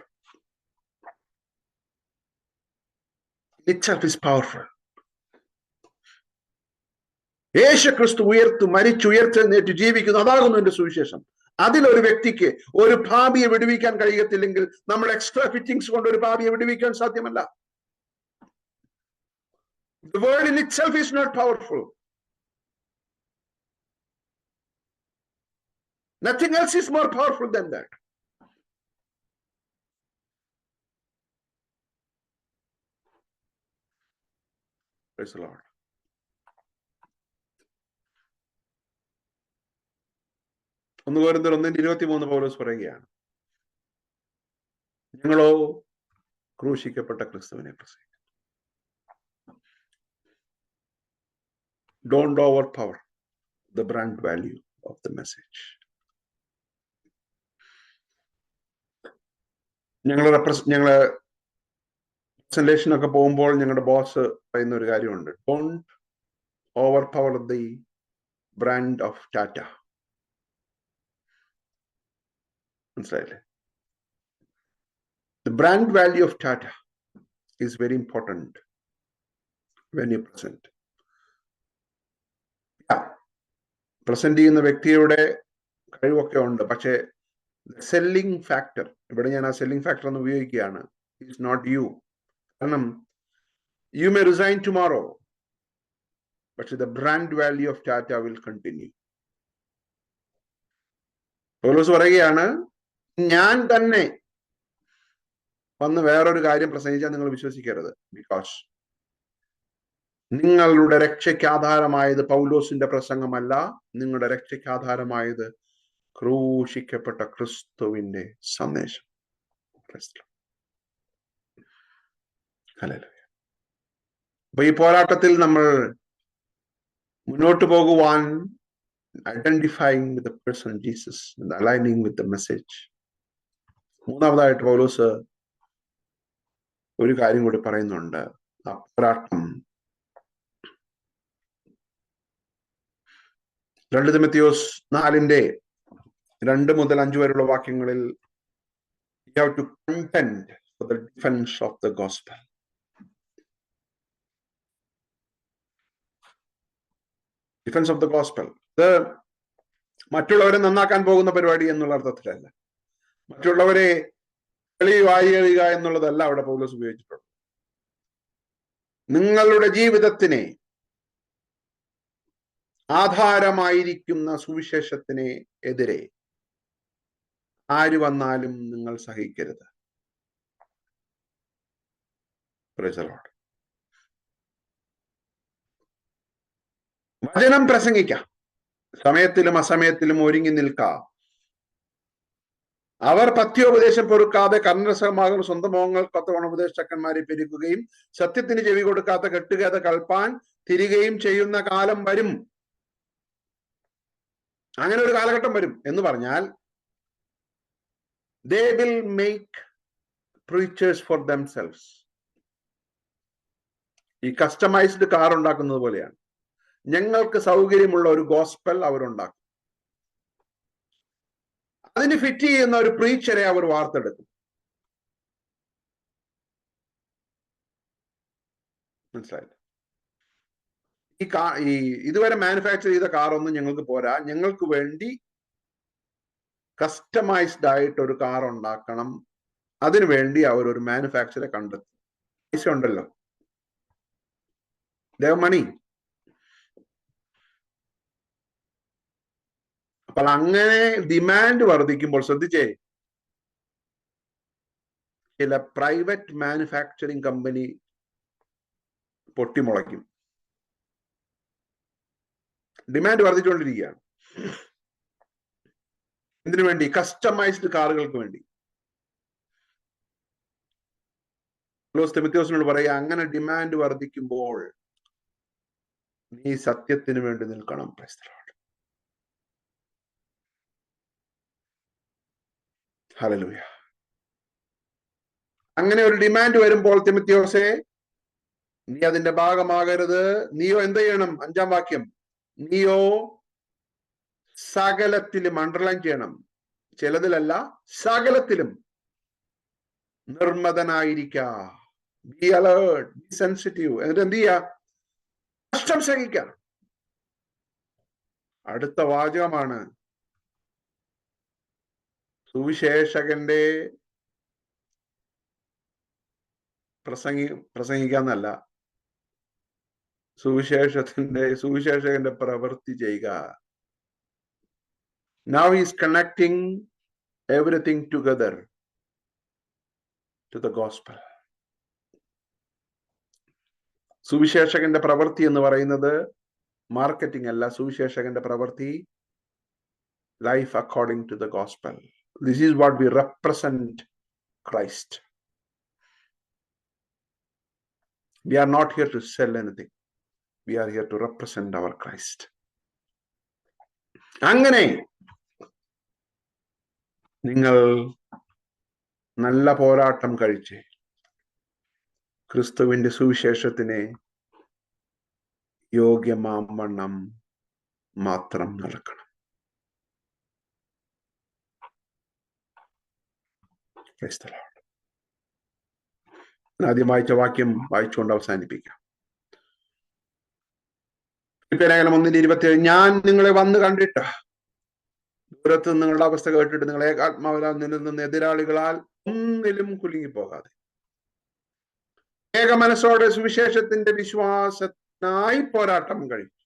Itself is powerful. യേശു ക്രിസ്തു മരിച്ചുയർത്തെഴുന്നേറ്റ് ജീവിക്കുന്നു. അതാകുന്നു എന്റെ സുവിശേഷം. അതിലൊരു വ്യക്തിക്ക് ഒരു ഭാവിയെ വിടുവിക്കാൻ കഴിയത്തില്ലെങ്കിൽ നമ്മൾ എക്സ്ട്രാ ഫിറ്റിംഗ്സ് കൊണ്ട് ഒരു ഭാവിയെ വിടുവിക്കാൻ സാധ്യമല്ല. The word in itself is not powerful. Nothing else is more powerful than that. Praise the Lord. 1 Corinthians 1:23 പൗലോസ് പറയുകയാണ്, ഞങ്ങളോ ക്രൂശിക്കപ്പെട്ട ക്രിസ്തുവിനെ പ്രസംഗിക്കുന്നു. Don't overpower the brand value of the message. ഞങ്ങള് പ്രസന്റേഷൻ ഒക്കെ പോകുമ്പോൾ ഞങ്ങളുടെ ബോസ് പറയുന്ന ഒരു കാര്യമുണ്ട്, don't over power the brand of Tata. മനസ്സിലായില്ലേ? The brand value of Tata is very important when you present. Present ചെയ്യുന്ന വ്യക്തിയുടെ കഴിവൊക്കെ ഉണ്ട്, പക്ഷേ സെല്ലിംഗ് ഫാക്ടർ, ഇവിടെ ഞാൻ ആ സെല്ലിംഗ് ഫാക്ടർ എന്ന് ഉപയോഗിക്കുകയാണ്, ഇറ്റ്സ് നോട്ട് യു. കാരണം യു മേ റിസൈൻ ടുമോറോ, പക്ഷേ the brand value of Tata will continue. Paulos പറയുകയാണ്, ഞാൻ തന്നെ വന്ന് വേറൊരു കാര്യം പ്രസംഗിച്ചാൽ നിങ്ങൾ വിശ്വസിക്കരുത്. ബിക്കോസ് നിങ്ങളുടെ രക്ഷയ്ക്ക് ആധാരമായത് പൗലോസിന്റെ പ്രസംഗമല്ല, നിങ്ങളുടെ രക്ഷയ്ക്ക് ആധാരമായത് ക്രൂശിക്കപ്പെട്ട ക്രിസ്തുവിന്റെ സന്ദേശം. അപ്പൊ ഈ പോരാട്ടത്തിൽ നമ്മൾ മുന്നോട്ട് പോകുവാൻ identifying with the person Jesus and aligning with the message. മൂന്നാമതായിട്ട് പൗലോസ് ഒരു കാര്യം കൂടി പറയുന്നുണ്ട്. ആ പോരാട്ടം 2 തിമോഥെയോസ് 4:2-5 വരെയുള്ള വാക്യങ്ങളിൽ you have to contend for the defense of the gospel. Defense of the gospel. ഇത് മറ്റുള്ളവരെ നന്നാക്കാൻ പോകുന്ന പരിപാടി എന്നുള്ള അർത്ഥത്തിലല്ല, മറ്റുള്ളവരെ വാരിയെറിയുക എന്നുള്ളതല്ല അവിടെ പൗലോസ് ഉപയോഗിച്ചിട്ടുള്ളത്. നിങ്ങളുടെ ജീവിതത്തിനെ ആധാരമായിരിക്കുന്ന സുവിശേഷത്തിന് എതിരെ ആര് വന്നാലും നിങ്ങൾ സഹിക്കരുത്. Praise the Lord. വചനം പ്രസംഗിക്കാം, സമയത്തിലും അസമയത്തിലും ഒരുങ്ങി നിൽക്കാം. അവർ പഥ്യോപദേശം പൊറുക്കാതെ കർണരസമാകുന്ന സ്വന്തം മോഹങ്ങൾ കൊത്തവണ ഉപദേശക്കന്മാരെ പെരുക്കുകയും സത്യത്തിന് ചെവി കൊടുക്കാത്ത കെട്ടുകഥ കൽപ്പാൻ തിരികെയും ചെയ്യുന്ന കാലം വരും. അങ്ങനെ ഒരു കാലഘട്ടം വരും എന്ന് പറഞ്ഞാൽ they will make preachers for themselves. ഈ കസ്റ്റമൈസ്ഡ് കാർ ഉണ്ടാക്കുന്നത് പോലെയാണ്. ഞങ്ങൾക്ക് സൗകര്യമുള്ള ഒരു ഗോസ്പൽ അവരുണ്ടാക്കും, അതിന് ഫിറ്റ് ചെയ്യുന്ന ഒരു പ്രീച്ചറെ അവർ വാർത്തെടുക്കും. മനസ്സിലായില്ല? ഈ ഇതുവരെ മാനുഫാക്ചർ ചെയ്ത കാറൊന്നും ഞങ്ങൾക്ക് പോരാ, ഞങ്ങൾക്ക് വേണ്ടി കസ്റ്റമൈസ്ഡ് ആയിട്ട് ഒരു കാർ ഉണ്ടാക്കണം. അതിനുവേണ്ടി അവർ ഒരു മാനുഫാക്ചറെ കണ്ടെത്തി. പൈസ ഉണ്ടല്ലോ, മണി. അപ്പോൾ അങ്ങനെ ഡിമാൻഡ് വർദ്ധിക്കുമ്പോൾ ശ്രദ്ധിച്ചേ, ചില പ്രൈവറ്റ് മാനുഫാക്ചറിങ് കമ്പനി പൊട്ടിമുളയ്ക്കും. ഡിമാൻഡ് വർദ്ധിച്ചുകൊണ്ടിരിക്കുകയാണ്. ഇതിനു വേണ്ടി, കസ്റ്റമൈസ്ഡ് കാറുകൾക്ക് വേണ്ടി. തിമോഥെയോസിനോട് പറയുക, അങ്ങനെ ഡിമാൻഡ് വർദ്ധിക്കുമ്പോൾ നീ സത്യത്തിന് വേണ്ടി നിൽക്കണം. ഹല്ലേലൂയ. അങ്ങനെ ഒരു ഡിമാൻഡ് വരുമ്പോൾ തിമോഥെയോസേ, നീ അതിന്റെ ഭാഗമാകരുത്. നീയോ എന്ത് ചെയ്യണം? 5-ാം വാക്യം, നീയോ സകലത്തിലും, അണ്ടർലൈൻ ചെയ്യണം, ചിലതിലല്ല, സകലത്തിലും നിർമ്മതനായിരിക്ക. Be alert, be sensitive. എന്നിട്ട് എന്ത് ചെയ്യാ? കഷ്ടം സഹിക്കാം. അടുത്ത വാചകമാണ്, സുവിശേഷകന്റെ പ്രസംഗിക്കാന്നല്ല, സുവിശേഷകന്റെ പ്രവൃത്തി ചെയ്യുക. Now he is connecting everything together to the gospel. സുവിശേഷകന്റെ പ്രവൃത്തി എന്ന് പറയുന്നത് മാർക്കറ്റിംഗ് അല്ല. സുവിശേഷകന്റെ പ്രവൃത്തി life according to the gospel. This is what we represent Christ. We are not here to sell anything. We are here to represent our Christ. അങ്ങനെ നിങ്ങൾ നല്ല പോരാട്ടം കഴിച്ച് ക്രിസ്തുവിന്റെ സുവിശേഷത്തിനെ യോഗ്യമാവണ്ണം മാത്രം നടക്കണം. ആദ്യം വായിച്ച വാക്യം വായിച്ചുകൊണ്ട് അവസാനിപ്പിക്കാം. ഫിലിപ്പിയർ 1:27, ഞാൻ നിങ്ങളെ വന്ന് കണ്ടിട്ട് ദൂരത്ത് നിങ്ങളുടെ അവസ്ഥ കേട്ടിട്ട് നിങ്ങളെ ആത്മാവിലാൽ നിലനിന്ന് എതിരാളികളാൽ ഒന്നിലും കുലുങ്ങിപ്പോകാതെ ഏക മനസ്സോടെ സുവിശേഷത്തിന്റെ വിശ്വാസത്തിനായി പോരാട്ടം കഴിച്ചു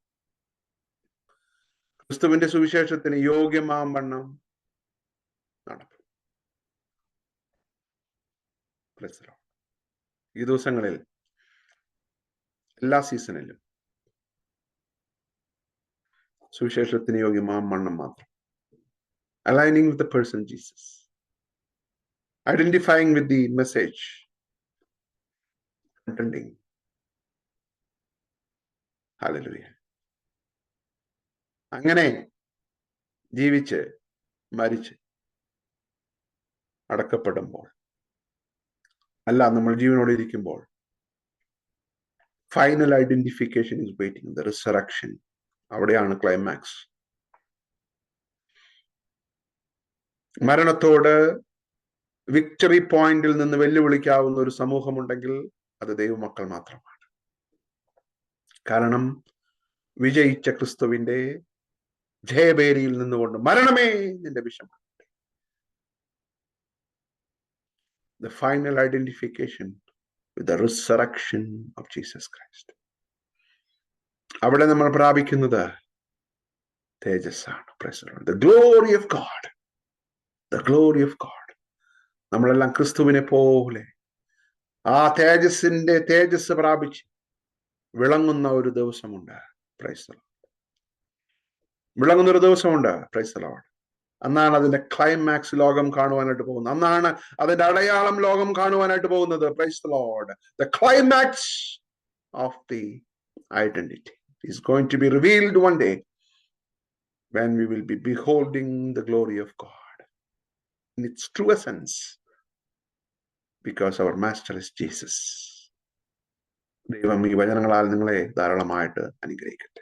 ക്രിസ്തുവിന്റെ സുവിശേഷത്തിന് യോഗ്യമാവണ്ണം നടത്തും. ഈ ദിവസങ്ങളിൽ എല്ലാ സീസണിലും സുവിശേഷത്തിന് യോഗ്യമാവണ്ണം മാത്രം. Aligning with the person Jesus, identifying with the message, contending. Hallelujah. അങ്ങനെ ജീവിച്ച് മരിച്ച് അടക്കപ്പെടുമ്പോൾ അല്ല, നമ്മൾ ജീവനോടെ ഇരിക്കുമ്പോൾ final identification is waiting, the resurrection. അവിടെയാണ് ക്ലൈമാക്സ്. മരണത്തോട് വിക്ടറി പോയിന്റിൽ നിന്ന് വെല്ലുവിളിക്കാവുന്ന ഒരു സമൂഹമുണ്ടെങ്കിൽ അത് ദൈവമക്കൾ മാത്രമാണ്. കാരണം വിജയിച്ച ക്രിസ്തുവിന്റെ ജയബേരിയിൽ നിന്നുകൊണ്ട് മരണമേ നിന്റെ വിഷമം. The final identification with the resurrection of Jesus Christ. അവിടെ നമ്മൾ പ്രാപിക്കുന്നത് തേജസ്സാണ്. The glory of God. The glory of God. നമ്മളെല്ലാം ക്രിസ്തുവിനെ പോലെ ആ തേജസ് പ്രാപിച്ച് വിളങ്ങുന്ന ഒരു ദിവസമുണ്ട്. വിളങ്ങുന്ന ഒരു ദിവസമുണ്ട്. Praise the Lord. അന്നാണ് അതിന്റെ ക്ലൈമാക്സ് ലോകം കാണുവാനായിട്ട് പോകുന്നത്. അന്നാണ് അതിന്റെ അടയാളം ലോകം കാണുവാനായിട്ട് പോകുന്നത്. Price the Lord. The climax of the identity is going to be revealed one day when we will be beholding the glory of God in its true essence, because our master is Jesus. ദൈവം ഈ വചനങ്ങളാൽ നിങ്ങളെ ധാരാളമായിട്ട് അനുഗ്രഹിക്കട്ടെ.